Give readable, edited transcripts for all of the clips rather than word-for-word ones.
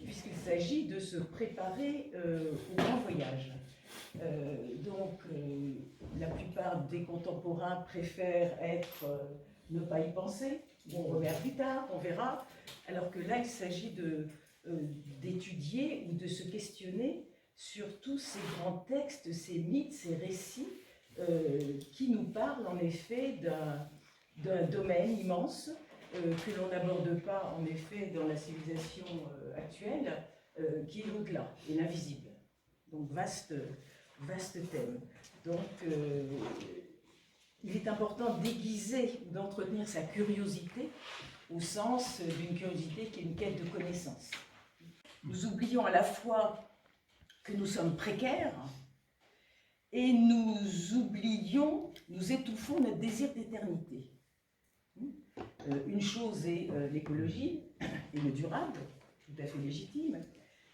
puisqu'il s'agit de se préparer au grand voyage. La plupart des contemporains préfèrent ne pas y penser, on reverra plus tard, on verra, alors que là, il s'agit d'étudier ou de se questionner sur tous ces grands textes, ces mythes, ces récits qui nous parlent en effet d'un domaine immense que l'on n'aborde pas en effet dans la civilisation actuelle, qui est l'au-delà et l'invisible. Donc vaste thème. Donc il est important d'aiguiser, d'entretenir sa curiosité au sens d'une curiosité qui est une quête de connaissance. Nous oublions à la fois que nous sommes précaires et nous étouffons notre désir d'éternité. Une chose est l'écologie et le durable, tout à fait légitime,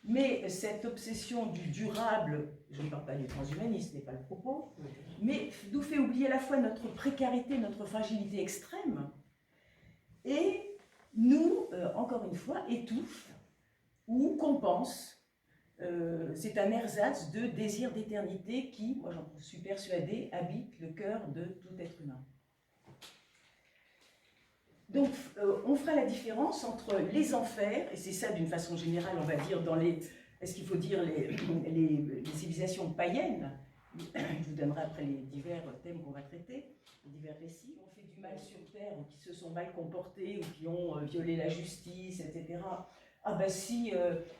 mais cette obsession du durable, je ne parle pas du transhumanisme, ce n'est pas le propos, mais nous fait oublier à la fois notre précarité, notre fragilité extrême, et nous, encore une fois, étouffe ou compense. C'est un ersatz de désir d'éternité qui, moi j'en suis persuadée, habite le cœur de tout être humain. Donc, on fera la différence entre les enfers, et c'est ça d'une façon générale, on va dire, est-ce qu'il faut dire les civilisations païennes? Je vous donnerai après les divers thèmes qu'on va traiter, les divers récits. On fait du mal sur Terre, ou qui se sont mal comportés, ou qui ont violé la justice, etc. Ah ben si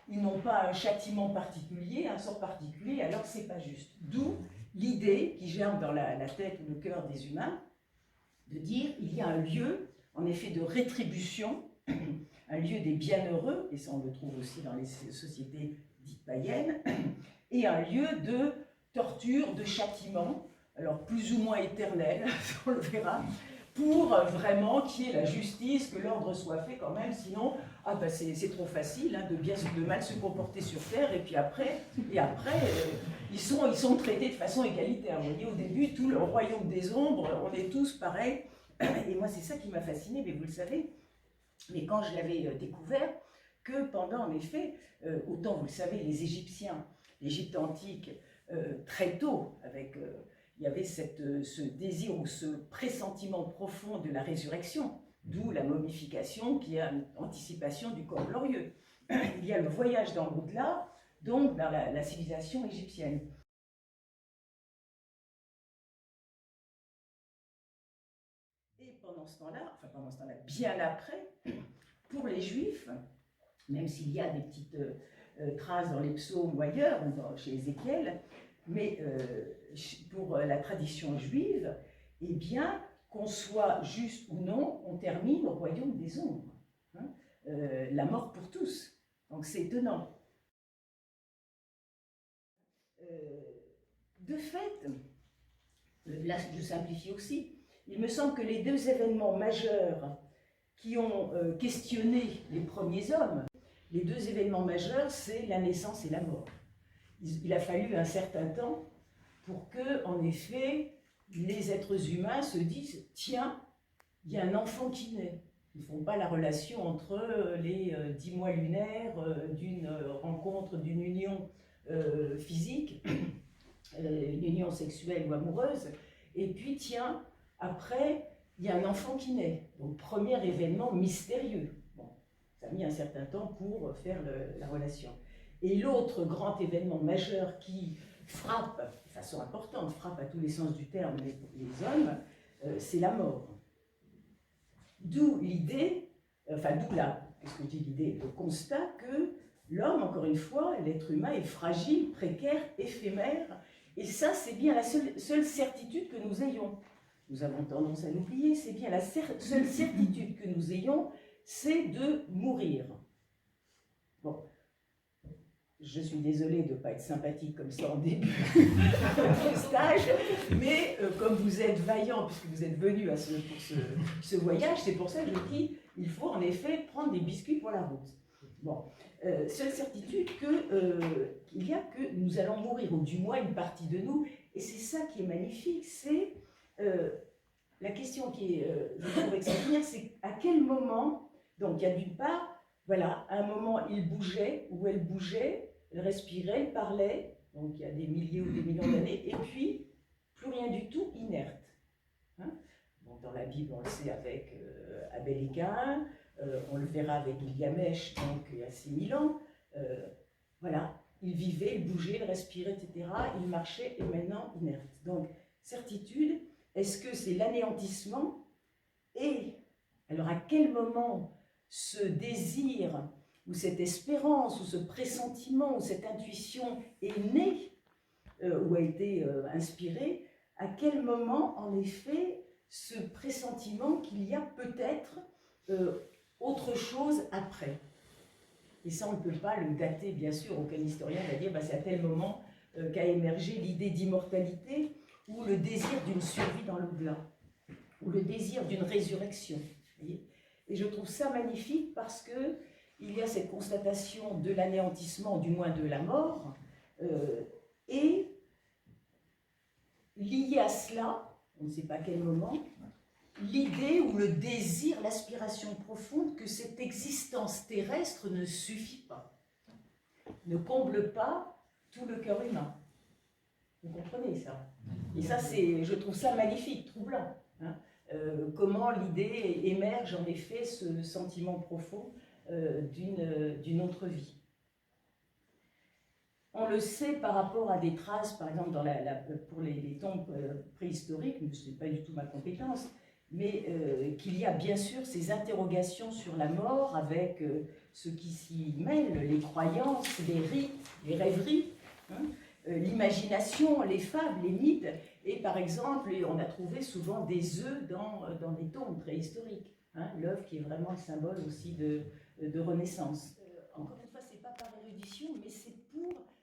ils n'ont pas un châtiment particulier, un sort particulier, alors c'est pas juste. D'où l'idée qui germe dans la tête ou le cœur des humains, de dire il y a un lieu, en effet, de rétribution, un lieu des bienheureux, et ça on le trouve aussi dans les sociétés dites païennes, et un lieu de torture, de châtiment, alors plus ou moins éternel, on le verra, pour vraiment qu'il y ait la justice, que l'ordre soit fait quand même, sinon ah ben c'est trop facile hein, de mal se comporter sur Terre, et puis après ils sont traités de façon égalitaire. Vous voyez, au début, tout le royaume des ombres, on est tous pareils. Et moi, c'est ça qui m'a fascinée, mais vous le savez, mais quand je l'avais découvert, que pendant, en effet, autant vous le savez, les Égyptiens, l'Égypte antique, très tôt, il y avait ce désir ou ce pressentiment profond de la résurrection, d'où la momification qui est une anticipation du corps glorieux. Il y a le voyage dans l'au-delà, donc dans la civilisation égyptienne. Et pendant ce temps-là, bien après, pour les Juifs, même s'il y a des petites traces dans les psaumes ou ailleurs, chez Ézéchiel, mais pour la tradition juive, eh bien, qu'on soit juste ou non, on termine au royaume des ombres. Hein, la mort pour tous. Donc c'est étonnant. De fait, là je simplifie aussi, il me semble que les deux événements majeurs qui ont questionné les premiers hommes, les deux événements majeurs, c'est la naissance et la mort. Il a fallu un certain temps pour que, en effet, les êtres humains se disent « Tiens, il y a un enfant qui naît ». Ils ne font pas la relation entre les 10 mois lunaires d'une rencontre, d'une union physique, une union sexuelle ou amoureuse, et puis tiens, après, il y a un enfant qui naît. Donc, premier événement mystérieux. Bon, ça a mis un certain temps pour faire la relation. Et l'autre grand événement majeur qui frappe, de façon importante, frappe à tous les sens du terme les hommes, c'est la mort. D'où l'idée, qu'est-ce que je dis l'idée, le constat que l'homme, encore une fois, l'être humain est fragile, précaire, éphémère, et ça, c'est bien la seule certitude que nous ayons. Nous avons tendance à l'oublier, c'est bien la seule certitude que nous ayons, c'est de mourir. Bon, je suis désolée de ne pas être sympathique comme ça en début de stage, mais comme vous êtes vaillant, puisque vous êtes venu pour ce voyage, c'est pour ça que je dis il faut en effet prendre des biscuits pour la route. Bon, seule certitude qu'il y a que nous allons mourir, ou du moins une partie de nous, et c'est ça qui est magnifique, c'est la question qui est, je trouve extraordinaire, c'est à quel moment, donc il y a d'une part voilà, à un moment, il bougeait, ou elle bougeait, elle respirait, elle parlait, donc il y a des milliers ou des millions d'années, et puis, plus rien du tout, inerte. Hein, bon, dans la Bible, on le sait avec Abel et Caïn, on le verra avec Gilgamesh, donc il y a 6000 ans. Voilà, il vivait, il bougeait, il respirait, etc. Il marchait, et maintenant, inerte. Donc, certitude, est-ce que c'est l'anéantissement? Et alors, à quel moment ce désir, ou cette espérance, ou ce pressentiment, ou cette intuition est née, ou a été inspirée? À quel moment, en effet, ce pressentiment qu'il y a peut-être autre chose après? Et ça, on ne peut pas le dater, bien sûr. Aucun historien va dire c'est à tel moment qu'a émergé l'idée d'immortalité ou le désir d'une survie dans l'au-delà, ou le désir d'une résurrection. Voyez, et je trouve ça magnifique parce qu'il y a cette constatation de l'anéantissement, du moins de la mort, et lié à cela, on ne sait pas à quel moment, l'idée ou le désir, l'aspiration profonde que cette existence terrestre ne suffit pas, ne comble pas tout le cœur humain. Vous comprenez ça? Et ça, je trouve ça magnifique, troublant. Hein, comment l'idée émerge en effet ce sentiment profond d'une autre vie. On le sait par rapport à des traces, par exemple pour les tombes préhistoriques, mais ce n'est pas du tout ma compétence, mais qu'il y a bien sûr ces interrogations sur la mort avec ce qui s'y mêle, les croyances, les rites, les rêveries, hein, l'imagination, les fables, les mythes. Et par exemple, on a trouvé souvent des œufs dans des tombes préhistoriques. Hein, l'œuf qui est vraiment le symbole aussi de renaissance. Encore une fois, ce n'est pas par érudition, mais c'est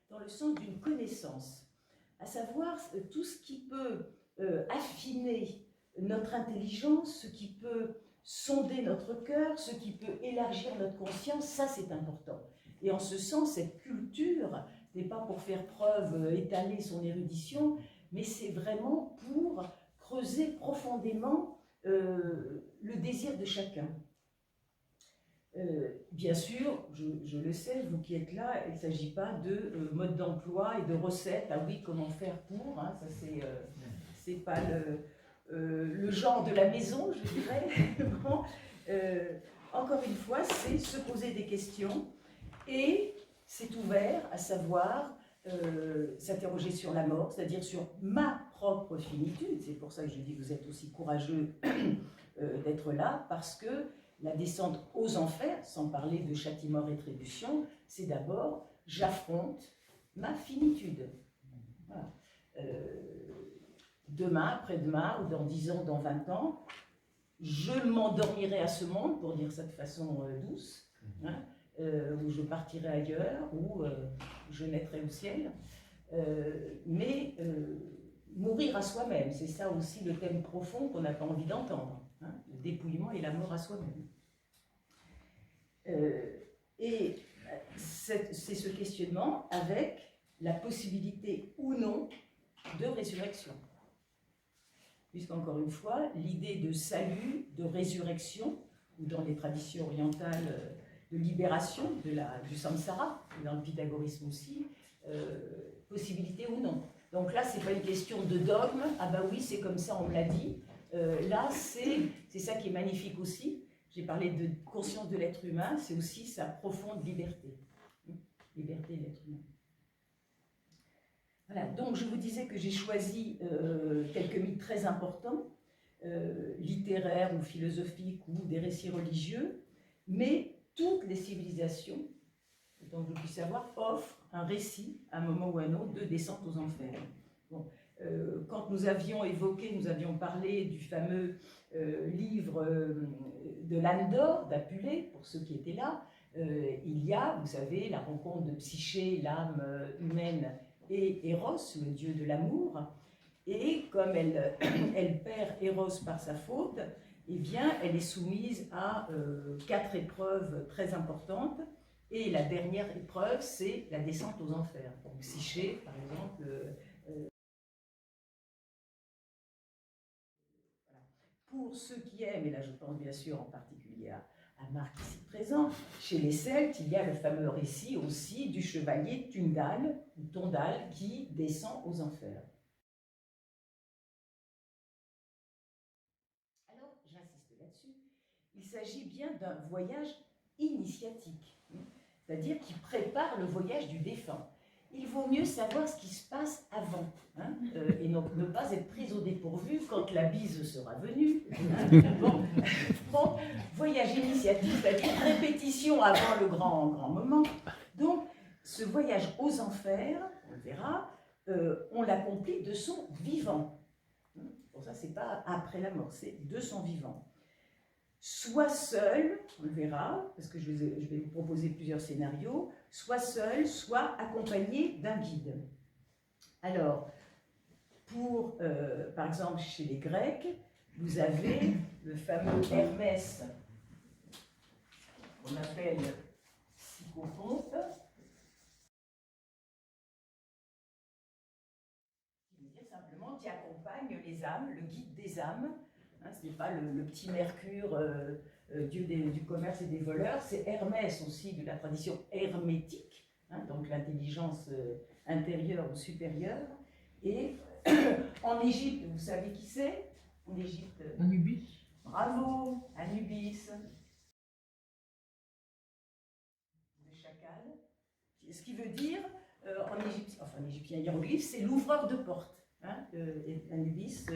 dans le sens d'une connaissance, à savoir tout ce qui peut affiner notre intelligence, ce qui peut sonder notre cœur, ce qui peut élargir notre conscience, ça c'est important. Et en ce sens, cette culture n'est pas pour faire preuve, étaler son érudition, mais c'est vraiment pour creuser profondément le désir de chacun. Bien sûr, je le sais, vous qui êtes là, il ne s'agit pas de mode d'emploi et de recettes. Ah oui, comment faire pour, hein, ça c'est pas le genre de la maison, je dirais. Bon, encore une fois, c'est se poser des questions et c'est ouvert à savoir s'interroger sur la mort, c'est-à-dire sur ma propre finitude. C'est pour ça que je dis que vous êtes aussi courageux d'être là, parce que la descente aux enfers, sans parler de châtiment, rétribution, c'est d'abord j'affronte ma finitude. Voilà. Demain, après-demain, ou dans 10 ans, dans 20 ans, je m'endormirai à ce monde, pour dire ça de façon douce, hein, ou je partirai ailleurs, ou je naîtrai au ciel. Mais mourir à soi-même, c'est ça aussi le thème profond qu'on n'a pas envie d'entendre. Hein, le dépouillement et la mort à soi-même. Et c'est ce questionnement avec la possibilité ou non de résurrection. Puisqu'encore une fois, l'idée de salut, de résurrection, ou dans les traditions orientales de libération du samsara, dans le pythagorisme aussi, possibilité ou non. Donc là, ce n'est pas une question de dogme, ah ben oui, c'est comme ça, on me l'a dit. Là, c'est ça qui est magnifique aussi. J'ai parlé de conscience de l'être humain, c'est aussi sa profonde liberté. Liberté de l'être humain. Voilà, donc je vous disais que j'ai choisi quelques mythes très importants, littéraires ou philosophiques ou des récits religieux, mais toutes les civilisations, donc je puis savoir, offrent un récit, à un moment ou à un autre, de descente aux enfers. Bon. Quand nous avions parlé du fameux livre de l'âne d'or d'Apulée, pour ceux qui étaient là, il y a, vous savez, la rencontre de Psyché, l'âme humaine, et Eros, le dieu de l'amour, et comme elle perd Eros par sa faute, eh bien, elle est soumise à 4 épreuves très importantes, et la dernière épreuve, c'est la descente aux enfers. Donc, Psyché, par exemple, pour ceux qui aiment, et là je pense bien sûr en particulier à Marc ici présent, chez les Celtes, il y a le fameux récit aussi du chevalier Tundal, ou Tondal, qui descend aux enfers. Alors, j'insiste là-dessus, il s'agit bien d'un voyage initiatique, c'est-à-dire qui prépare le voyage du défunt. Il vaut mieux savoir ce qui se passe avant, et ne pas être pris au dépourvu quand la bise sera venue. Bon, voyage initiatique, c'est-à-dire répétition avant le grand moment. Donc, ce voyage aux enfers, on le verra, on l'accomplit de son vivant. Bon, ça, c'est pas après la mort, c'est de son vivant. Soit seul, on le verra, parce que je vais vous proposer plusieurs scénarios, soit seul, soit accompagné d'un guide. Alors, par exemple, chez les Grecs, vous avez le fameux Hermès, qu'on appelle psychoponte, qui veut dire simplement qui accompagne les âmes, le guide des âmes. Ce n'est pas le petit Mercure, dieu du commerce et des voleurs, c'est Hermès aussi de la tradition hermétique, donc l'intelligence intérieure ou supérieure. Et en Égypte, vous savez qui c'est? En Égypte. Anubis. Bravo, Anubis. Le chacal. Ce qui veut dire, en égyptien hiéroglyphe, c'est l'ouvreur de porte. Anubis,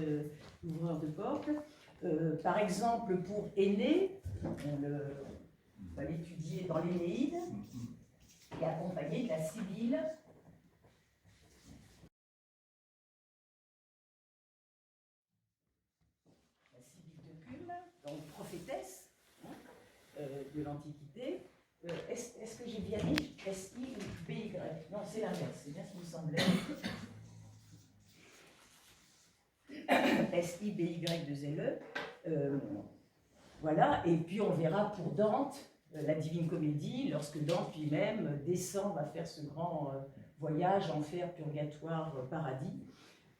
l'ouvreur de porte. Par exemple, pour Énée, on va l'étudier dans l'Énéide, et accompagné de la Sibylle. La Sibylle de Cume, donc prophétesse de l'Antiquité. Est-ce que j'ai bien dit S-I ou B-Y? Non, c'est l'inverse, c'est bien ce qui me semblait. S-I-B-Y-2-L-E. Voilà, et puis on verra pour Dante, la Divine Comédie, lorsque Dante lui-même descend, va faire ce grand voyage, enfer, purgatoire, paradis.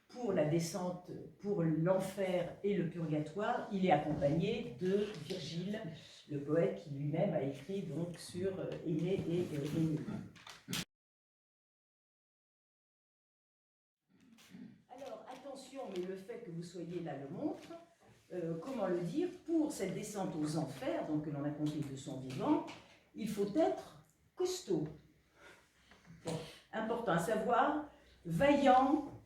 Pour la descente, pour l'enfer et le purgatoire, il est accompagné de Virgile, le poète qui lui-même a écrit donc sur Énée et Énée. Alors attention, mais le fait que vous soyez là le montre. Comment le dire, pour cette descente aux enfers, donc que l'on a compté de son vivant, il faut être costaud. Bon, important à savoir, vaillant,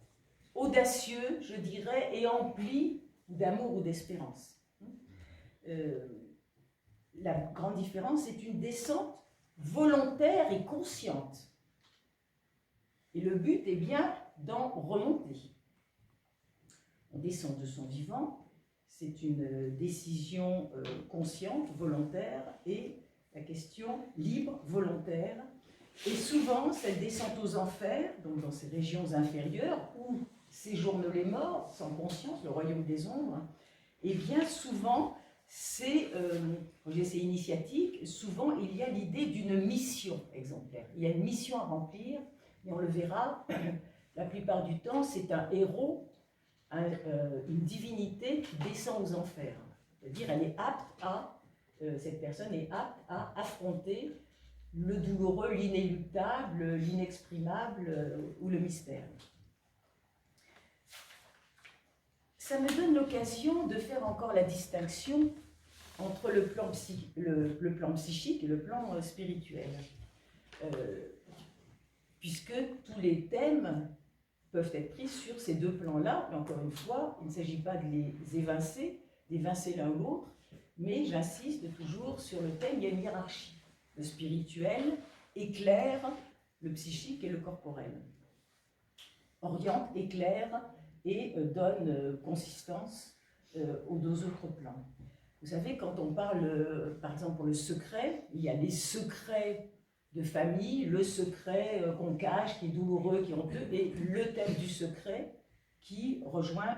audacieux, je dirais, et empli d'amour ou d'espérance. La grande différence, c'est une descente volontaire et consciente. Et le but est bien d'en remonter. On descend de son vivant. C'est une décision consciente, volontaire, et la question libre, volontaire. Et souvent, cette descente aux enfers, donc dans ces régions inférieures, où séjournent les morts, sans conscience, le royaume des ombres, et bien souvent, quand j'ai ces initiatiques, souvent il y a l'idée d'une mission exemplaire. Il y a une mission à remplir, et on le verra, la plupart du temps, c'est un héros, une divinité qui descend aux enfers. C'est-à-dire, cette personne est apte à affronter le douloureux, l'inéluctable, l'inexprimable ou le mystère. Ça me donne l'occasion de faire encore la distinction entre le plan psychique et le plan spirituel. Puisque tous les thèmes peuvent être pris sur ces deux plans-là, et encore une fois, il ne s'agit pas de les d'évincer l'un ou l'autre, mais j'insiste toujours sur le thème, il y a une hiérarchie. Le spirituel éclaire le psychique et le corporel. Oriente, éclaire et donne consistance aux deux autres plans. Vous savez, quand on parle, par exemple, pour le secret, il y a les secrets de famille, le secret qu'on cache, qui est douloureux, qui est honteux, et le thème du secret qui rejoint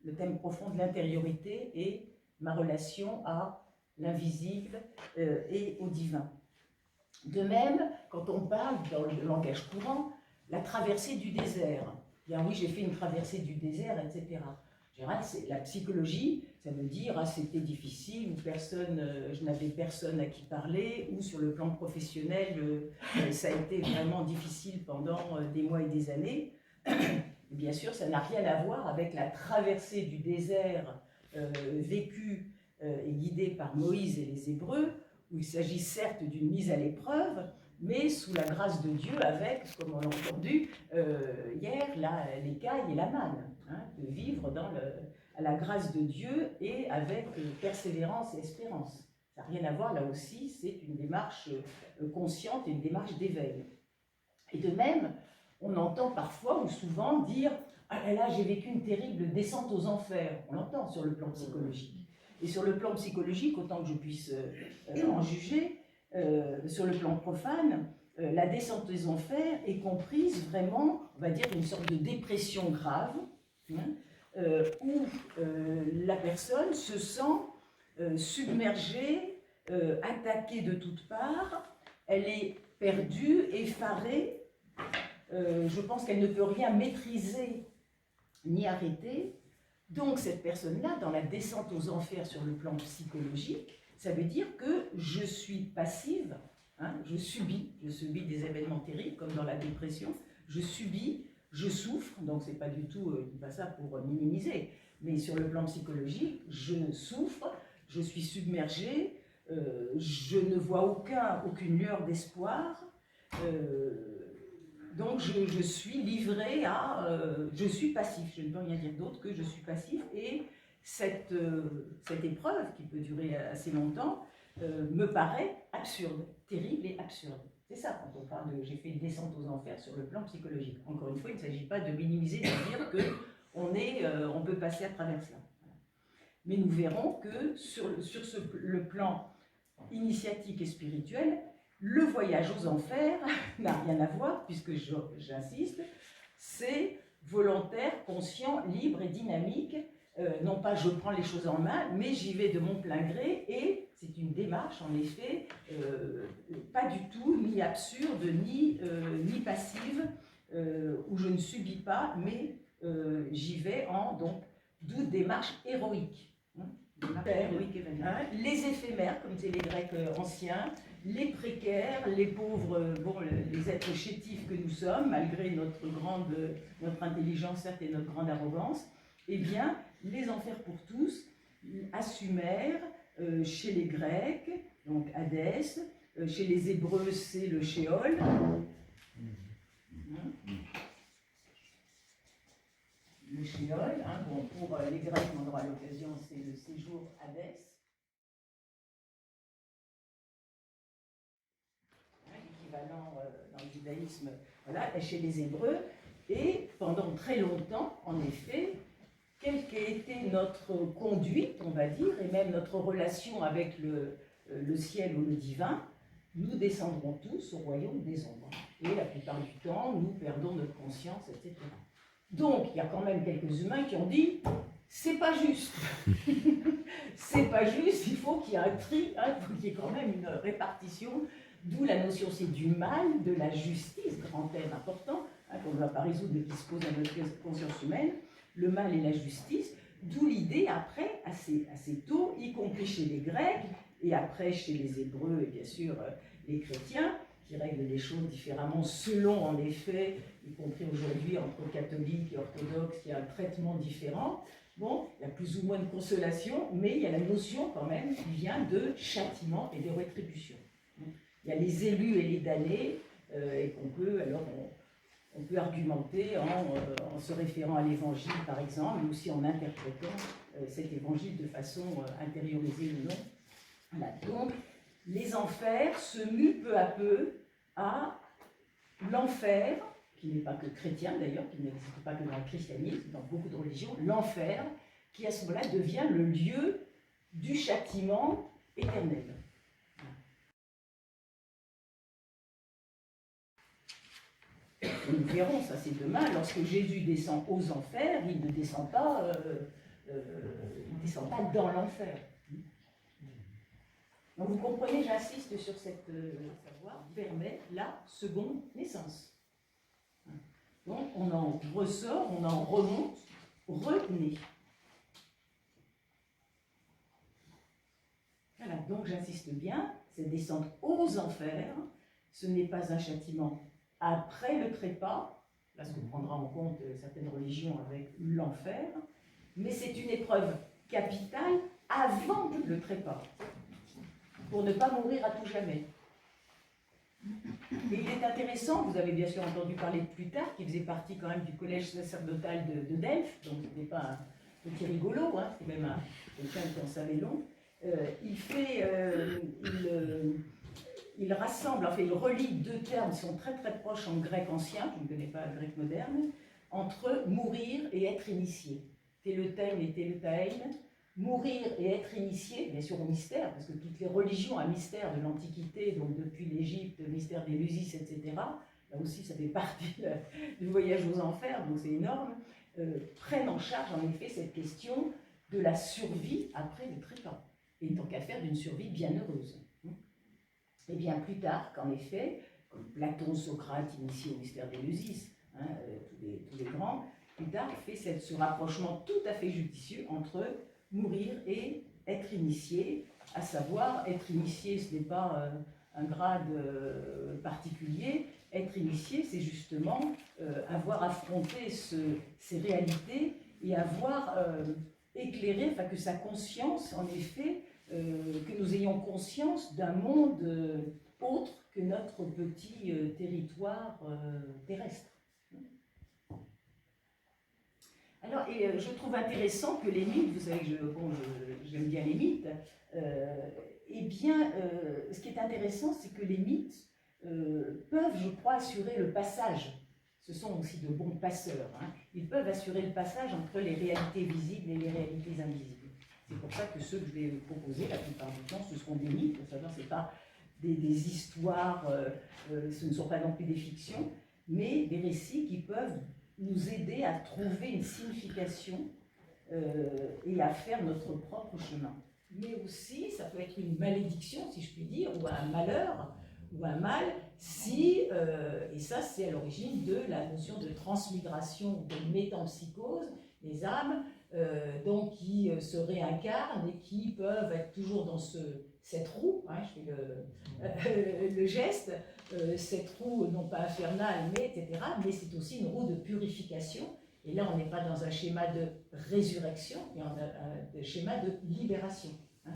le thème profond de l'intériorité et ma relation à l'invisible et au divin. De même, quand on parle dans le langage courant, la traversée du désert. Bien oui, j'ai fait une traversée du désert, etc. En général, la psychologie, Ça veut dire, c'était difficile, ou je n'avais personne à qui parler, ou sur le plan professionnel, ça a été vraiment difficile pendant des mois et des années. Bien sûr, ça n'a rien à voir avec la traversée du désert vécue et guidée par Moïse et les Hébreux, où il s'agit certes d'une mise à l'épreuve, mais sous la grâce de Dieu avec, comme on l'a entendu hier, l'écaille et la manne, hein, de vivre à la grâce de Dieu et avec persévérance et espérance. Ça n'a rien à voir, là aussi, c'est une démarche consciente et une démarche d'éveil. Et de même, on entend parfois ou souvent dire « Ah là là, j'ai vécu une terrible descente aux enfers ». On l'entend sur le plan psychologique. Et sur le plan psychologique, autant que je puisse en juger, sur le plan profane, la descente aux enfers est comprise vraiment, on va dire, une sorte de dépression grave, hein, où la personne se sent submergée, attaquée de toutes parts, elle est perdue, effarée, je pense qu'elle ne peut rien maîtriser ni arrêter. Donc cette personne-là, dans la descente aux enfers sur le plan psychologique, ça veut dire que je suis passive, hein, je subis des événements terribles, comme dans la dépression, je subis, je souffre, donc c'est pas du tout pas ça pour minimiser, mais sur le plan psychologique, je souffre, je suis submergée, je ne vois aucune lueur d'espoir, donc je suis livrée à... je suis passif, je ne peux rien dire d'autre que je suis passif, et cette épreuve, qui peut durer assez longtemps, me paraît absurde, terrible et absurde. C'est ça quand on parle de « j'ai fait une descente aux enfers » sur le plan psychologique. Encore une fois, il ne s'agit pas de minimiser, de dire qu'on peut passer à travers cela. Mais nous verrons que sur le plan initiatique et spirituel, le voyage aux enfers n'a rien à voir, puisque j'insiste, c'est volontaire, conscient, libre et dynamique. Non pas je prends les choses en main, mais j'y vais de mon plein gré, et c'est une démarche en effet pas du tout ni absurde ni passive, où je ne subis pas, mais j'y vais d'où démarche héroïque. Les éphémères, comme disaient les Grecs anciens, les précaires, les pauvres, les êtres chétifs que nous sommes, malgré notre intelligence certes et notre grande arrogance, eh bien, les enfers pour tous, à Sumer, chez les Grecs, donc Hadès, chez les Hébreux, c'est le Sheol. Le Sheol, hein, pour les Grecs, on aura l'occasion, c'est le séjour Hadès. L'équivalent dans le judaïsme, voilà, chez les Hébreux. Et pendant très longtemps, en effet, quelle qu'ait été notre conduite, on va dire, et même notre relation avec le ciel ou le divin, nous descendrons tous au royaume des ombres. Et la plupart du temps, nous perdons notre conscience, etc. Donc, il y a quand même quelques humains qui ont dit « c'est pas juste ». C'est pas juste, il faut qu'il y ait un tri, hein, il faut qu'il y ait quand même une répartition, d'où la notion, c'est du mal, de la justice, grand thème important, hein, qu'on ne va pas résoudre, mais qui se pose à notre conscience humaine, le mal et la justice, d'où l'idée après, assez tôt, y compris chez les Grecs, et après chez les Hébreux, et bien sûr les chrétiens, qui règlent les choses différemment selon, en effet, y compris aujourd'hui entre catholiques et orthodoxes, il y a un traitement différent. Bon, il y a plus ou moins de consolation, mais il y a la notion quand même qui vient de châtiment et de rétribution. Il y a les élus et les damnés, et qu'on peut, alors on peut argumenter en se référant à l'évangile par exemple, mais aussi en interprétant cet évangile de façon intériorisée ou non. Voilà. Donc, les enfers se muent peu à peu à l'enfer, qui n'est pas que chrétien d'ailleurs, qui n'existe pas que dans le christianisme, dans beaucoup de religions, l'enfer, qui à ce moment-là devient le lieu du châtiment éternel. Nous verrons, ça c'est demain, lorsque Jésus descend aux enfers, il ne descend pas, dans l'enfer. Donc vous comprenez, j'insiste sur cette savoir, permet la seconde naissance. Donc on en ressort, on en remonte, renaît. donc j'insiste bien, cette descente aux enfers, ce n'est pas un châtiment après le trépas, parce qu'on prendra en compte certaines religions avec l'enfer, mais c'est une épreuve capitale avant le trépas, pour ne pas mourir à tout jamais. Et il est intéressant, vous avez bien sûr entendu parler de Plutarque, qui faisait partie quand même du collège sacerdotal de Delphes, donc ce n'est pas un petit rigolo, hein, c'est même quelqu'un qui en savait long. Il rassemble, enfin il relie deux termes qui sont très très proches en grec ancien, je ne connais pas le grec moderne, entre mourir et être initié. Téleutène et téleutaïn, mourir et être initié, bien sûr au mystère, parce que toutes les religions à mystère de l'Antiquité, donc depuis l'Égypte, le mystère d'Éleusis, etc., là aussi ça fait partie du voyage aux enfers, donc c'est énorme, prennent en charge en effet cette question de la survie après le trépas, et tant qu'à faire d'une survie bienheureuse. Et bien plus tard, qu'en effet, comme Platon, Socrate, initié au mystère d'Éleusis, hein, tous les grands, Plutarque fait ce rapprochement tout à fait judicieux entre mourir et être initié, à savoir, être initié, ce n'est pas un grade particulier, être initié, c'est justement avoir affronté ces réalités et avoir éclairé, enfin que sa conscience, en effet, que nous ayons conscience d'un monde autre que notre petit territoire terrestre. Alors, et je trouve intéressant que les mythes, vous savez que j'aime bien les mythes, eh bien, ce qui est intéressant, c'est que les mythes peuvent, je crois, assurer le passage. Ce sont aussi de bons passeurs. Hein. Ils peuvent assurer le passage entre les réalités visibles et les réalités invisibles. C'est pour ça que ceux que je vais vous proposer, la plupart du temps, ce seront des mythes. Pour savoir, ce n'est pas des histoires, ce ne sont pas non plus des fictions, mais des récits qui peuvent nous aider à trouver une signification et à faire notre propre chemin. Mais aussi, ça peut être une malédiction, si je puis dire, ou un malheur, ou un mal, si, et ça c'est à l'origine de la notion de transmigration, de métempsychose, des âmes, donc qui se réincarnent et qui peuvent être toujours dans cette roue, hein, je fais le geste, cette roue non pas infernale, mais etc., mais c'est aussi une roue de purification, et là on n'est pas dans un schéma de résurrection, mais on a un schéma de libération. Hein.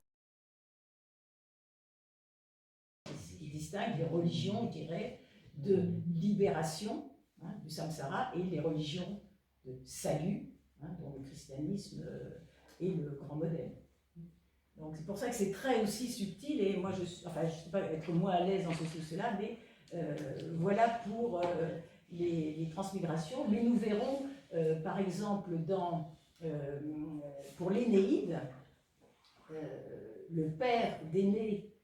Il distingue les religions, je dirais, de libération, hein, du samsara, et les religions de salut, hein, dont le christianisme est le grand modèle. Donc c'est pour ça que c'est très aussi subtil, et moi je ne sais pas être moins à l'aise dans ceci ou cela, mais voilà pour les transmigrations. Mais nous verrons par exemple pour l'Énéide, le père d'Énée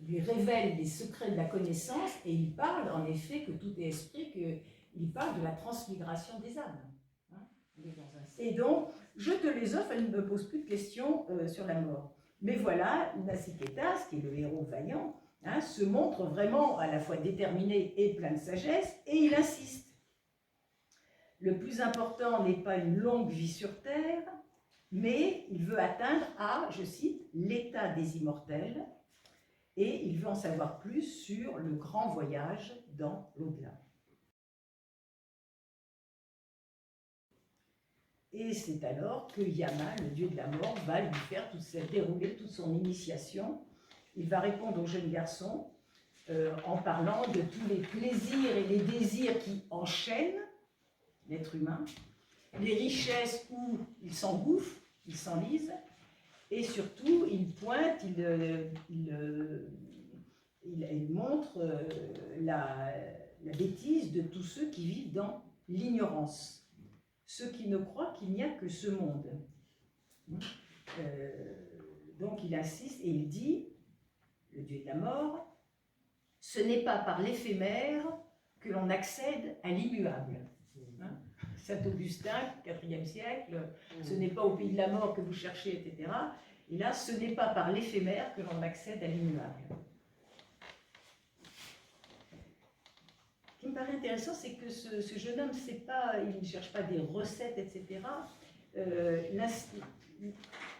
lui révèle les secrets de la connaissance, et il parle en effet que tout est esprit, qu'il parle de la transmigration des âmes. Hein, et donc, je te les offre, elle ne me pose plus de questions sur la mort. Mais voilà, Nacicétas, qui est le héros vaillant, hein, se montre vraiment à la fois déterminé et plein de sagesse, et il insiste. Le plus important n'est pas une longue vie sur Terre, mais il veut atteindre à, je cite, l'état des immortels, et il veut en savoir plus sur le grand voyage dans l'au-delà. Et c'est alors que Yama, le dieu de la mort, va lui faire dérouler toute son initiation. Il va répondre au jeune garçon en parlant de tous les plaisirs et les désirs qui enchaînent l'être humain, les richesses où il s'engouffre, il s'enlise, et surtout il pointe, il montre la bêtise de tous ceux qui vivent dans l'ignorance. Ceux qui ne croient qu'il n'y a que ce monde. Donc il insiste et il dit, le dieu de la mort, ce n'est pas par l'éphémère que l'on accède à l'immuable. Hein? Saint Augustin, 4e siècle, ce n'est pas au pays de la mort que vous cherchez, etc. Et là, ce n'est pas par l'éphémère que l'on accède à l'immuable. Ce qui me paraît intéressant, c'est que ce jeune homme, il ne cherche pas des recettes, etc.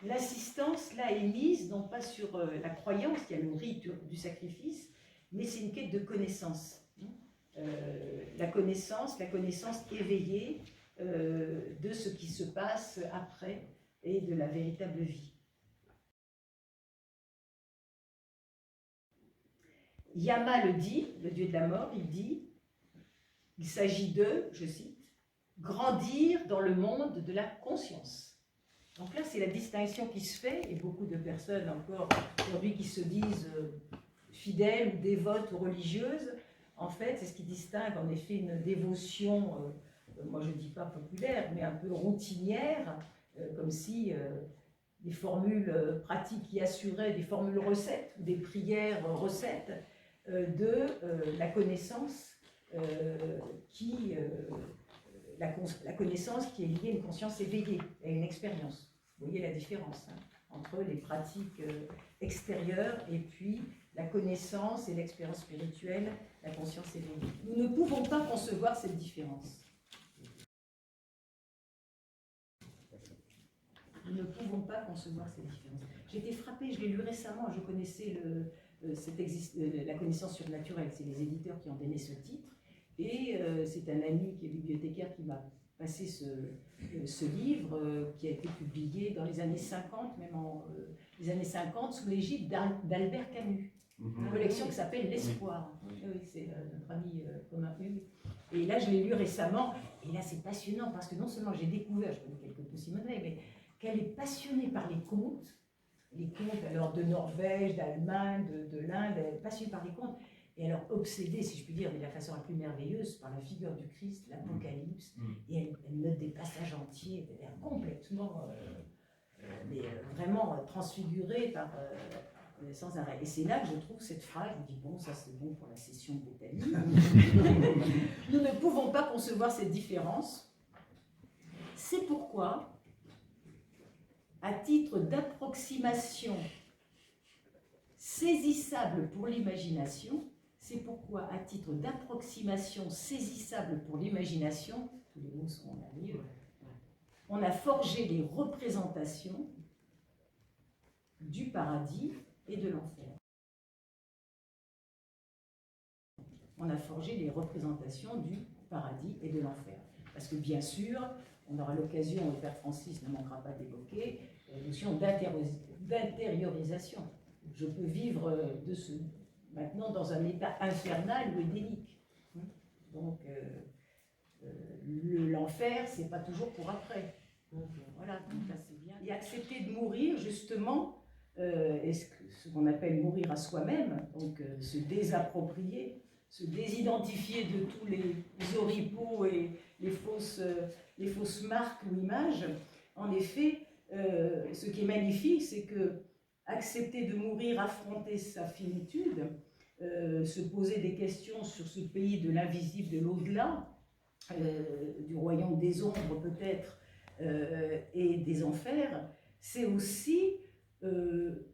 L'assistance, là, est mise, non pas sur la croyance qui a le rite du sacrifice, mais c'est une quête de connaissance. La connaissance éveillée de ce qui se passe après et de la véritable vie. Yama le dit, le dieu de la mort, il dit, il s'agit de, je cite, grandir dans le monde de la conscience. Donc là, c'est la distinction qui se fait, et beaucoup de personnes encore aujourd'hui qui se disent fidèles ou dévotes ou religieuses, en fait, c'est ce qui distingue en effet une dévotion, moi je ne dis pas populaire, mais un peu routinière, comme si des formules pratiques qui assuraient des formules recettes, ou des prières recettes, de la connaissance la connaissance qui est liée à une conscience éveillée, à une expérience. Vous voyez la différence entre les pratiques extérieures et puis la connaissance et l'expérience spirituelle, la conscience éveillée. Nous ne pouvons pas concevoir cette différence. Nous ne pouvons pas concevoir cette différence. J'ai été frappée, je l'ai lu récemment, je connaissais la connaissance surnaturelle, c'est les éditeurs qui ont donné ce titre, et c'est un ami qui est bibliothécaire qui m'a passé ce livre qui a été publié dans les années 50, même les années 50, sous l'égide d'Albert Camus, une collection qui s'appelle L'Espoir. Oui, c'est notre ami commun Hugues. Et là, je l'ai lu récemment, et là, c'est passionnant, parce que non seulement j'ai découvert, je connais quelques peu Simone Veil, mais qu'elle est passionnée par les contes alors de Norvège, d'Allemagne, de l'Inde, elle est passionnée par les contes, et alors obsédée, si je puis dire, de la façon la plus merveilleuse, par la figure du Christ, l'Apocalypse, et elle note des passages entiers, elle est complètement, vraiment transfigurée par sans arrêt. Et c'est là que je trouve cette phrase, je me dis, bon, ça c'est bon pour la session de Béthanie. Nous ne pouvons pas concevoir cette différence. C'est pourquoi, à titre d'approximation saisissable pour l'imagination, tous les mots sont en lieu, on a forgé les représentations du paradis et de l'enfer. Parce que bien sûr, on aura l'occasion, le Père Francis ne manquera pas d'évoquer, la notion d'intériorisation. Je peux vivre maintenant dans un état infernal ou édénique. Donc, l'enfer, c'est pas toujours pour après. Donc, voilà, donc là c'est bien. Et accepter de mourir, justement, ce qu'on appelle mourir à soi-même, donc se désapproprier, se désidentifier de tous les oripeaux et les fausses marques ou images. En effet, ce qui est magnifique, c'est que accepter de mourir, affronter sa finitude, se poser des questions sur ce pays de l'invisible, de l'au-delà, du royaume des ombres peut-être, et des enfers, c'est aussi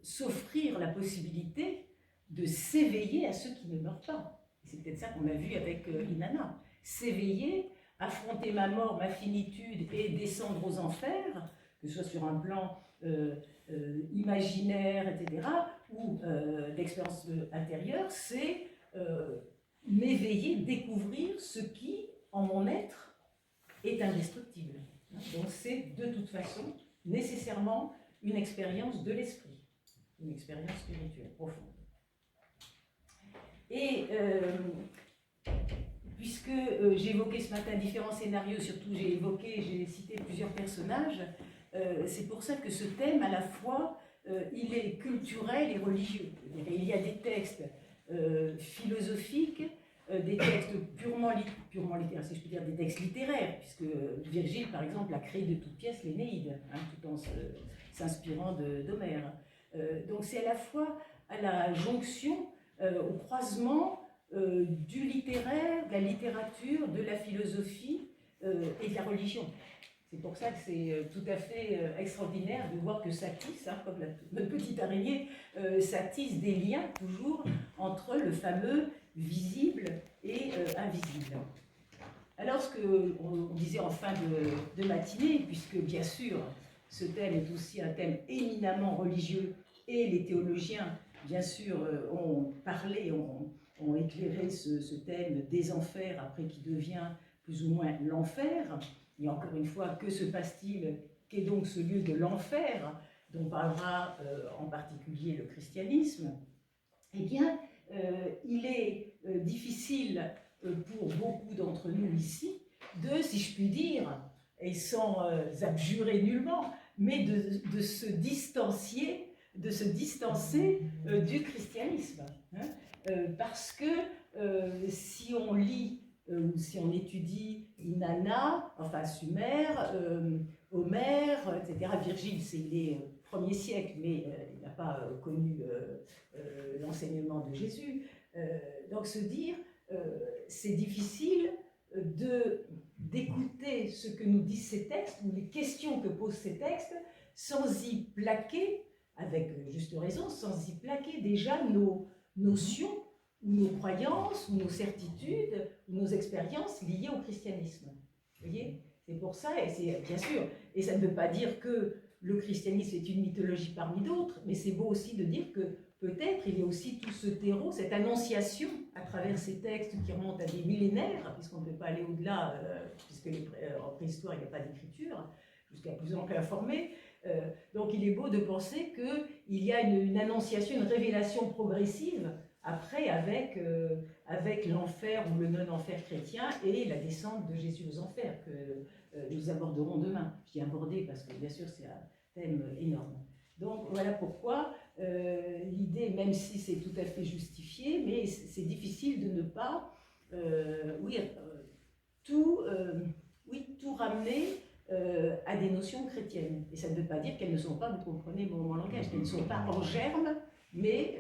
s'offrir la possibilité de s'éveiller à ceux qui ne meurent pas. C'est peut-être ça qu'on a vu avec Inanna. S'éveiller, affronter ma mort, ma finitude et descendre aux enfers, que ce soit sur un plan imaginaire, etc., ou d'expérience intérieure, c'est m'éveiller, découvrir ce qui, en mon être, est indestructible. Donc c'est de toute façon nécessairement une expérience de l'esprit, une expérience spirituelle profonde. Et puisque j'ai évoqué ce matin différents scénarios, surtout j'ai cité plusieurs personnages, c'est pour ça que ce thème, à la fois, il est culturel et religieux. Il y a des textes philosophiques, des textes purement littéraires, si je peux dire, des textes littéraires, puisque Virgile, par exemple, a créé de toutes pièces l'Énéide, tout en s'inspirant d'Homère. Donc c'est à la fois à la jonction, au croisement du littéraire, de la littérature, de la philosophie et de la religion. C'est pour ça que c'est tout à fait extraordinaire de voir que ça tisse, comme notre petite araignée, ça tisse des liens toujours entre le fameux visible et invisible. Alors ce qu'on disait en fin de matinée, puisque bien sûr ce thème est aussi un thème éminemment religieux, et les théologiens, bien sûr, ont parlé, ont éclairé ce thème des enfers, après qui devient plus ou moins l'enfer. Et encore une fois, que se passe-t-il? Qu'est donc ce lieu de l'enfer dont parlera en particulier le christianisme? Eh bien, il est difficile pour beaucoup d'entre nous ici de, si je puis dire, et sans abjurer nullement, mais de se distancer du christianisme. Hein, parce que si on lit ou si on étudie Inanna, enfin Sumer, Homère, etc., Virgile, il est 1er siècle, mais il n'a pas connu l'enseignement de Jésus. Donc se dire, c'est difficile d'écouter ce que nous disent ces textes, ou les questions que posent ces textes, sans y plaquer, avec juste raison, sans y plaquer déjà nos notions, ou nos croyances, ou nos certitudes, ou nos expériences liées au christianisme. Vous voyez? C'est pour ça, et c'est bien sûr, et ça ne veut pas dire que le christianisme est une mythologie parmi d'autres, mais c'est beau aussi de dire que peut-être il y a aussi tout ce terreau, cette annonciation à travers ces textes qui remontent à des millénaires, puisqu'on ne peut pas aller au-delà, puisque en préhistoire il n'y a pas d'écriture, jusqu'à plus ample informé. Donc il est beau de penser qu'il y a une annonciation, une révélation progressive, après avec l'enfer ou le non-enfer chrétien et la descente de Jésus aux enfers, que nous aborderons demain. Je dis aborder parce que bien sûr c'est un thème énorme. Donc voilà pourquoi l'idée, même si c'est tout à fait justifié, mais c'est difficile de ne pas tout ramener à des notions chrétiennes. Et ça ne veut pas dire qu'elles ne sont pas, vous comprenez mon langage, qu'elles ne sont pas en germe, mais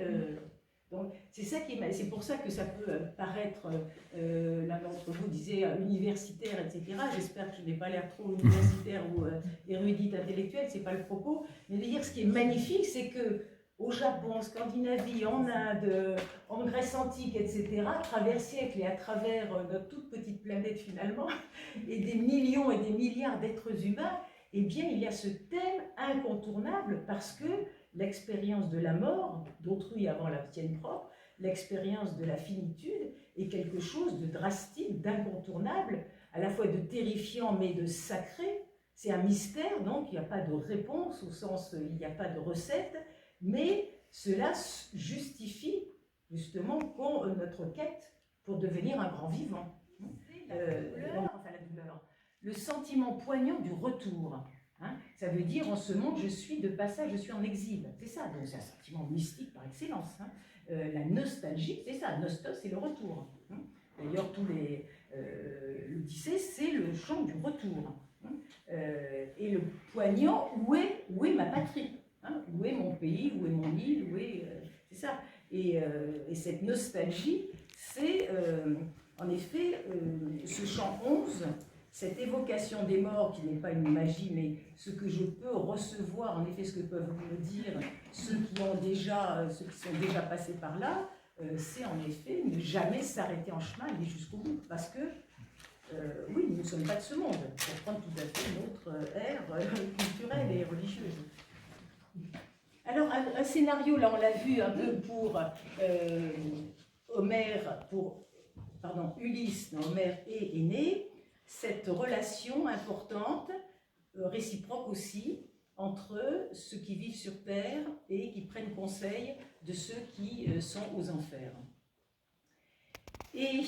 donc c'est pour ça que ça peut paraître, l'un d'entre vous disait universitaire, etc. J'espère que je n'ai pas l'air trop universitaire ou érudite intellectuelle, c'est pas le propos. Mais de dire ce qui est magnifique, c'est que au Japon, en Scandinavie, en Inde, en Grèce antique, etc., à travers siècles et à travers notre toute petite planète finalement, et des millions et des milliards d'êtres humains, eh bien il y a ce thème incontournable parce que l'expérience de la mort, d'autrui avant la tienne propre, l'expérience de la finitude est quelque chose de drastique, d'incontournable, à la fois de terrifiant mais de sacré. C'est un mystère, donc il n'y a pas de réponse, au sens il n'y a pas de recette, mais cela justifie justement notre quête pour devenir un grand vivant. La douleur, le sentiment poignant du retour. Hein, ça veut dire en ce monde je suis de passage, je suis en exil. C'est ça, donc c'est un sentiment mystique par excellence. Hein. La nostalgie, c'est ça, nostos, c'est le retour. Hein. D'ailleurs, l'Odyssée, c'est le chant du retour. Hein. Et le poignant, où est ma patrie? Hein, où est mon pays, où est mon île, c'est ça. Et cette nostalgie, c'est en effet ce chant 11, cette évocation des morts qui n'est pas une magie, mais ce que je peux recevoir, en effet ce que peuvent me dire ceux qui sont déjà passés par là, c'est en effet ne jamais s'arrêter en chemin, aller jusqu'au bout, parce que oui, nous ne sommes pas de ce monde, pour prendre tout à fait notre ère culturelle et religieuse. Alors, un scénario, là on l'a vu un peu pour Ulysse, Homère et Énée, cette relation importante, réciproque aussi, entre ceux qui vivent sur Terre et qui prennent conseil de ceux qui sont aux enfers. Et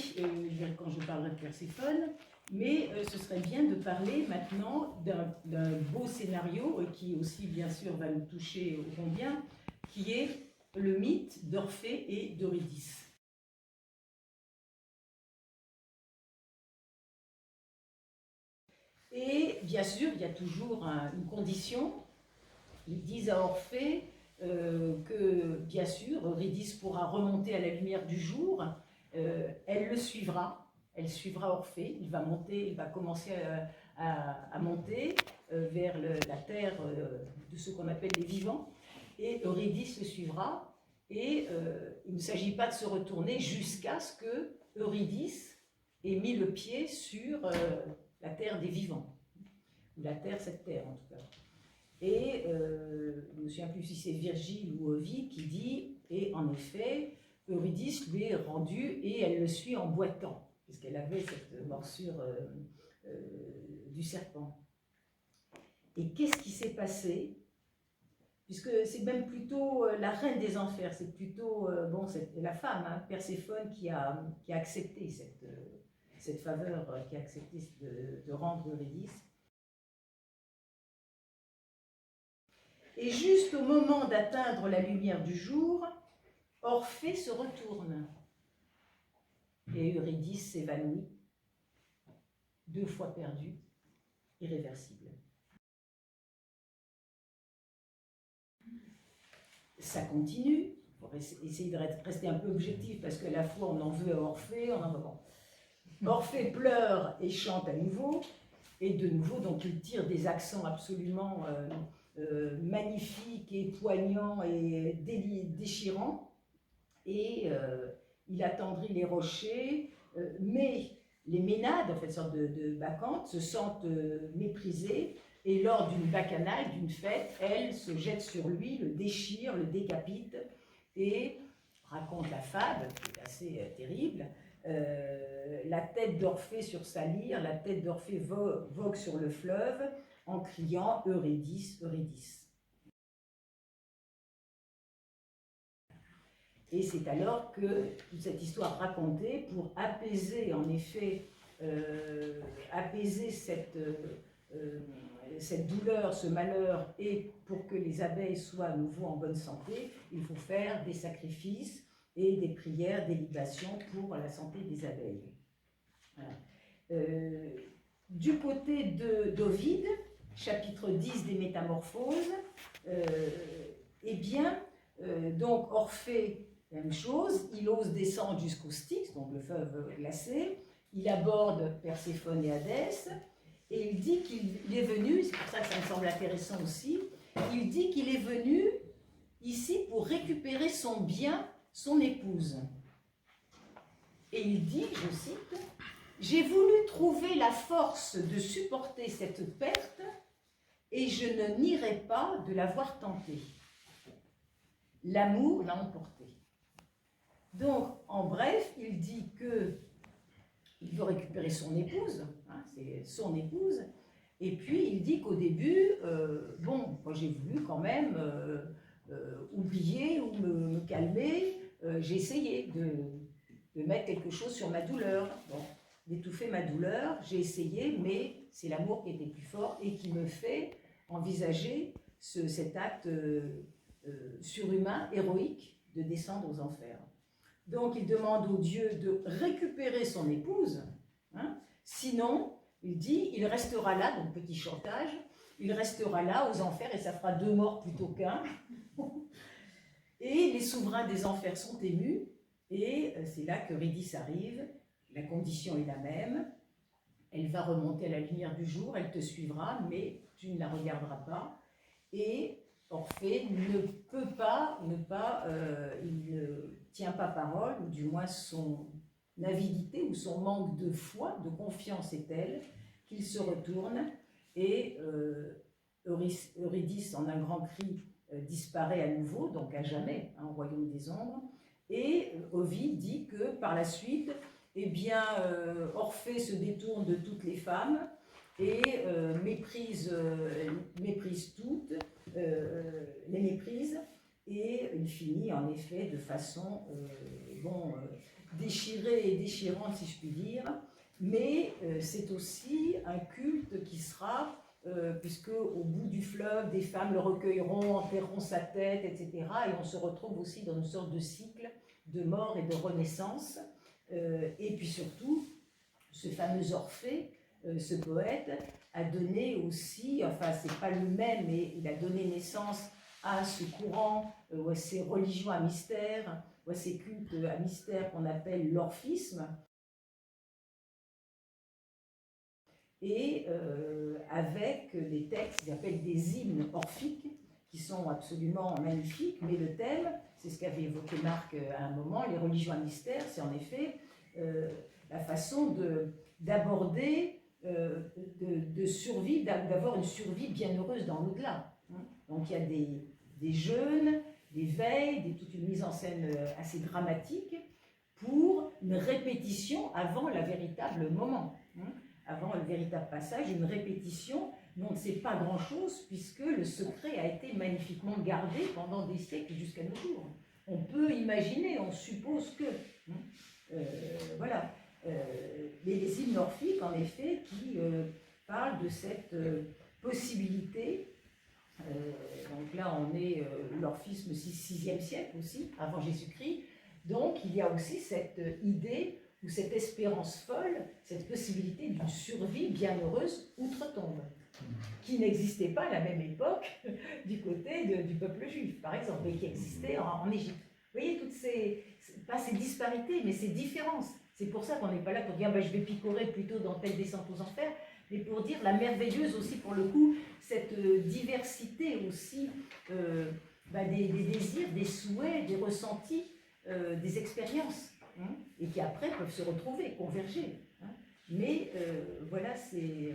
quand je parlerai de Perséphone, mais ce serait bien de parler maintenant d'un beau scénario qui aussi, bien sûr, va nous toucher ô combien, qui est le mythe d'Orphée et d'Eurydice. Et bien sûr, il y a toujours une condition. Ils disent à Orphée que, bien sûr, Eurydice pourra remonter à la lumière du jour. Elle le suivra. Elle suivra Orphée. Il va commencer à monter vers la terre de ce qu'on appelle les vivants. Et Eurydice le suivra. Et il ne s'agit pas de se retourner jusqu'à ce que Eurydice ait mis le pied sur la terre des vivants, ou cette terre en tout cas. Et je ne me souviens plus si c'est Virgile ou Ovide qui dit, et en effet, Eurydice lui est rendue et elle le suit en boitant, puisqu'elle avait cette morsure du serpent. Et qu'est-ce qui s'est passé? Puisque c'est même plutôt la reine des enfers, c'est plutôt bon, c'est la femme, hein, Perséphone, qui a accepté cette faveur, qui a accepté de rendre Eurydice. Et juste au moment d'atteindre la lumière du jour, Orphée se retourne et Eurydice s'évanouit, 2 fois perdue, irréversible. Ça continue, il faut essayer de rester un peu objectif parce que la fois on en veut à Orphée, on en veut bon. Orphée pleure et chante à nouveau, et de nouveau donc il tire des accents absolument magnifiques et poignants et déchirants. Et il attendrit les rochers, mais les Ménades, en fait, sorte de bacchantes, se sentent méprisées, et lors d'une bacchanale, d'une fête, elle se jette sur lui, le déchire, le décapite, et raconte la fable, qui est assez terrible, la tête d'Orphée sur sa lyre, la tête d'Orphée vogue sur le fleuve, en criant « Eurydice, Eurydice ». Et c'est alors que toute cette histoire racontée, pour apaiser en effet, apaiser cette douleur, ce malheur, et pour que les abeilles soient à nouveau en bonne santé, il faut faire des sacrifices et des prières, des libations pour la santé des abeilles. Voilà. Du côté d'Ovide, chapitre 10 des Métamorphoses, eh bien, donc Orphée, même chose, il ose descendre jusqu'au Styx, donc le fleuve glacé, il aborde Perséphone et Hadès, et il dit qu'il est venu, c'est pour ça que ça me semble intéressant aussi, il dit qu'il est venu ici pour récupérer son bien, son épouse. Et il dit, je cite, « J'ai voulu trouver la force de supporter cette perte, et je ne nierai pas de l'avoir tenté. L'amour l'a emporté. » Donc, en bref, il dit qu'il veut récupérer son épouse, hein, c'est son épouse, et puis il dit qu'au début, bon, moi j'ai voulu quand même oublier ou me calmer, j'ai essayé de mettre quelque chose sur ma douleur, bon, d'étouffer ma douleur, j'ai essayé, mais c'est l'amour qui était plus fort et qui me fait envisager cet acte surhumain, héroïque, de descendre aux enfers. Donc il demande au Dieu de récupérer son épouse, hein, sinon, il dit, il restera là, donc petit chantage, il restera là aux enfers et ça fera 2 morts plutôt qu'1. Et les souverains des enfers sont émus, et c'est là qu'Eurydice arrive, la condition est la même, elle va remonter à la lumière du jour, elle te suivra, mais tu ne la regarderas pas, et Orphée ne peut pas, il ne tient pas parole, ou du moins son avidité ou son manque de foi, de confiance est tel qu'il se retourne et Eurydice, en un grand cri, disparaît à nouveau, donc à jamais, hein, au royaume des ombres, et Ovide dit que par la suite, eh bien, Orphée se détourne de toutes les femmes et méprise toutes, les méprise, et il finit en effet de façon déchirée et déchirante, si je puis dire, mais c'est aussi un culte qui sera, puisque au bout du fleuve, des femmes le recueilleront, enterreront sa tête, etc., et on se retrouve aussi dans une sorte de cycle de mort et de renaissance, et puis surtout, ce fameux Orphée, ce poète, a donné aussi, enfin c'est pas le même, mais il a donné naissance à ce courant, ou à ces religions à mystère, ou à ces cultes à mystère qu'on appelle l'orphisme, et avec des textes qu'ils appellent des hymnes orphiques, qui sont absolument magnifiques, mais le thème, c'est ce qu'avait évoqué Marc à un moment, les religions à mystère, c'est en effet la façon d'aborder, de survivre, d'avoir une survie bienheureuse dans l'au-delà. Donc il y a des jeûnes, des veilles, toute une mise en scène assez dramatique pour une répétition avant le véritable moment, avant le véritable passage, une répétition dont on ne sait pas grand-chose puisque le secret a été magnifiquement gardé pendant des siècles jusqu'à nos jours. On peut imaginer, on suppose que. Voilà. Mais les hymnes orphiques, en effet, qui parlent de cette possibilité. Donc là, on est l'orphisme 6e siècle aussi, avant Jésus-Christ. Donc, il y a aussi cette idée ou cette espérance folle, cette possibilité d'une survie bienheureuse outre-tombe, qui n'existait pas à la même époque du côté du peuple juif, par exemple, et qui existait en Égypte. Vous voyez, toutes pas ces disparités, mais ces différences. C'est pour ça qu'on n'est pas là pour dire je vais picorer plutôt dans telle descente aux enfers, mais pour dire la merveilleuse aussi, pour le coup, cette diversité aussi des désirs, des souhaits, des ressentis, des expériences, et qui après peuvent se retrouver, converger. Mais voilà, ces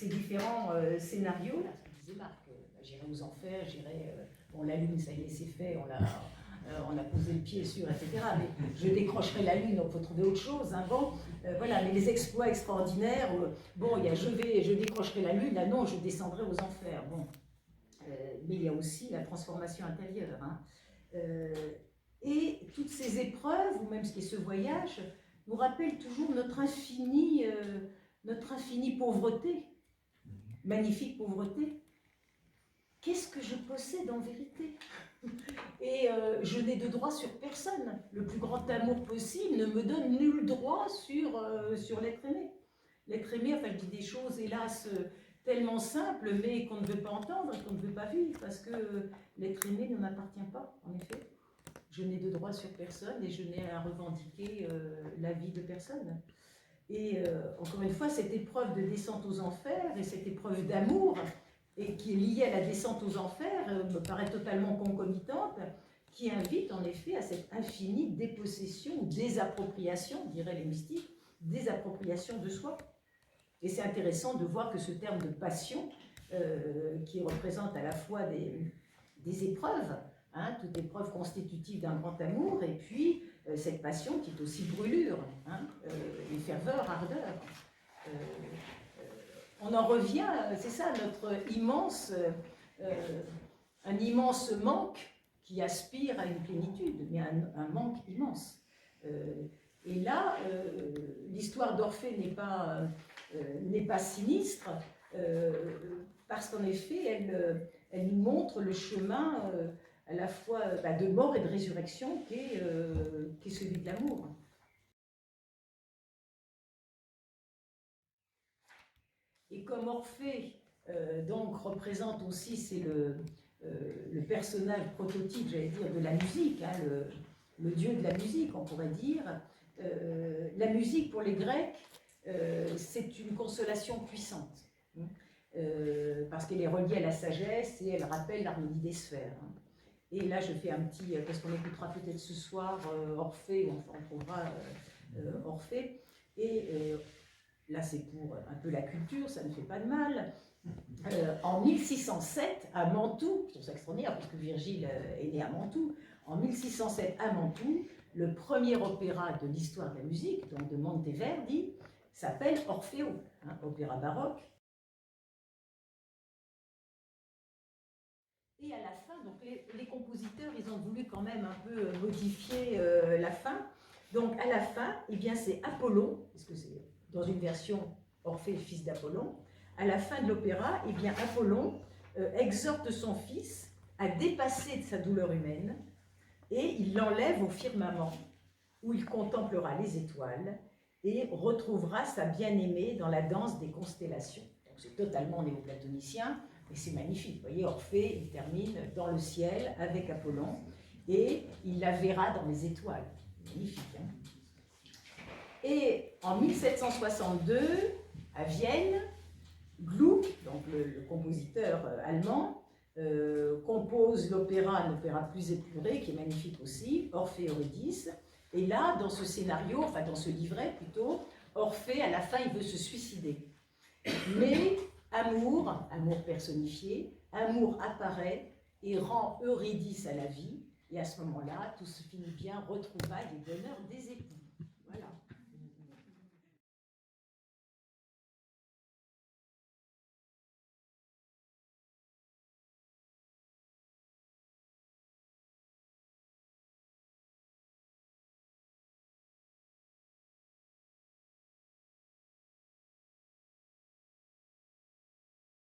différents scénarios. Là, ce que disait Marc, j'irai aux enfers, j'irai. Bon, la Lune, ça y est, c'est fait, on a posé le pied sur, etc. Mais je décrocherai la Lune, donc il faut trouver autre chose. Bon, voilà, mais les exploits extraordinaires, bon, il y a je décrocherai la Lune, là non, je descendrai aux enfers. Bon, mais il y a aussi la transformation intérieure. Et toutes ces épreuves, ou même ce qui est ce voyage, nous rappellent toujours notre infinie pauvreté, magnifique pauvreté. Qu'est-ce que je possède en vérité? Et je n'ai de droit sur personne. Le plus grand amour possible ne me donne nul droit sur l'être aimé. L'être aimé, enfin je dis des choses, hélas, tellement simples, mais qu'on ne veut pas entendre et qu'on ne veut pas vivre, parce que l'être aimé ne m'appartient pas, en effet. Je n'ai de droit sur personne et je n'ai à revendiquer la vie de personne. Et encore une fois, cette épreuve de descente aux enfers et cette épreuve d'amour, et qui est liée à la descente aux enfers, me paraît totalement concomitante, qui invite en effet à cette infinie dépossession ou désappropriation, diraient les mystiques, désappropriation de soi. Et c'est intéressant de voir que ce terme de passion, qui représente à la fois des épreuves, toute épreuve constitutive d'un grand amour, et puis cette passion qui est aussi brûlure, et ferveur, ardeur. On en revient, c'est ça, un immense manque qui aspire à une plénitude, mais un manque immense. Et là, l'histoire d'Orphée n'est pas sinistre, parce qu'en effet, elle nous montre le chemin à la fois de mort et de résurrection qu'est celui de l'amour. Et comme Orphée, donc, représente aussi, c'est le personnage prototype, j'allais dire, de la musique, le dieu de la musique, on pourrait dire. La musique, pour les Grecs, c'est une consolation puissante, parce qu'elle est reliée à la sagesse et elle rappelle l'harmonie des sphères. Et là, je fais un petit, parce qu'on écoutera peut-être ce soir Orphée, on trouvera Orphée, et là, c'est pour un peu la culture, ça ne fait pas de mal. En 1607, à Mantoue, je trouve ça extraordinaire parce que Virgile est né à Mantoue, en 1607 à Mantoue, le premier opéra de l'histoire de la musique, donc de Monteverdi, s'appelle Orfeo, opéra baroque. Et à la fin, donc les compositeurs, ils ont voulu quand même un peu modifier la fin. Donc à la fin, eh bien c'est Apollon, parce que c'est dans une version Orphée, fils d'Apollon. À la fin de l'opéra, eh bien Apollon exhorte son fils à dépasser sa douleur humaine et il l'enlève au firmament où il contemplera les étoiles et retrouvera sa bien-aimée dans la danse des constellations. Donc c'est totalement néoplatonicien, mais c'est magnifique. Vous voyez, Orphée, il termine dans le ciel avec Apollon et il la verra dans les étoiles. Magnifique, hein? Et en 1762, à Vienne, Gluck, donc le compositeur allemand, compose l'opéra, un opéra plus épuré, qui est magnifique aussi, Orphée Eurydice. Et là, dans ce scénario, enfin dans ce livret plutôt, Orphée, à la fin, il veut se suicider. Mais Amour, amour personnifié, amour apparaît et rend Eurydice à la vie, et à ce moment-là, tout se finit bien, retrouvailles et bonheur des époux.